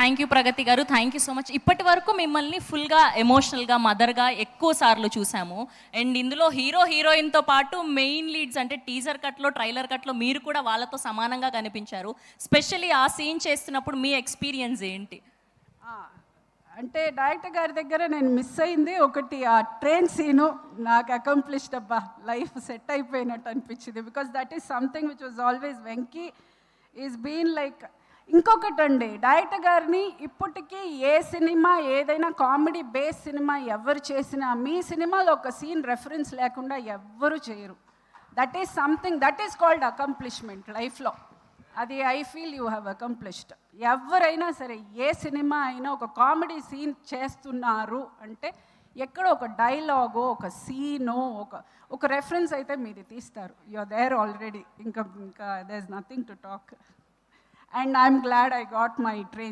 Thank you ప్రగతి గారు, thank you so much. ఇప్పటి వరకు మిమ్మల్ని ఫుల్గా ఎమోషనల్గా మదర్గా ఎక్కువ సార్లు చూసాము. అండ్ ఇందులో హీరో హీరోయిన్తో పాటు మెయిన్ లీడ్స్ అంటే టీజర్ కట్లో ట్రైలర్ కట్లో మీరు కూడా వాళ్ళతో సమానంగా కనిపించారు. స్పెషల్లీ ఆ సీన్ చేస్తున్నప్పుడు మీ ఎక్స్పీరియన్స్ ఏంటి? అంటే డైరెక్టర్ గారి దగ్గర నేను మిస్ అయింది ఒకటి, ఆ ట్రైన్ సీను నాకు అకంప్లిష్డ్ అబ్బా, లైఫ్ సెట్ అయిపోయినట్టు అనిపించింది. Because that is something which was always Venky is been like. ఇంకొకటి అండి, డైరెక్టర్ గారిని ఇప్పటికీ ఏ సినిమా ఏదైనా కామెడీ బేస్ సినిమా ఎవరు చేసినా మీ సినిమాలో ఒక సీన్ రెఫరెన్స్ లేకుండా ఎవ్వరు చేయరు. That is something, that is called accomplishment లైఫ్లో. అది I feel you have accomplished. ఎవరైనా సరే ఏ సినిమా అయినా ఒక కామెడీ సీన్ చేస్తున్నారు అంటే ఎక్కడో ఒక డైలాగో ఒక సీనో ఒక రెఫరెన్స్ అయితే మీది తీస్తారు. You are there already. ఇంకా there is nothing to talk. And I'm glad I got my train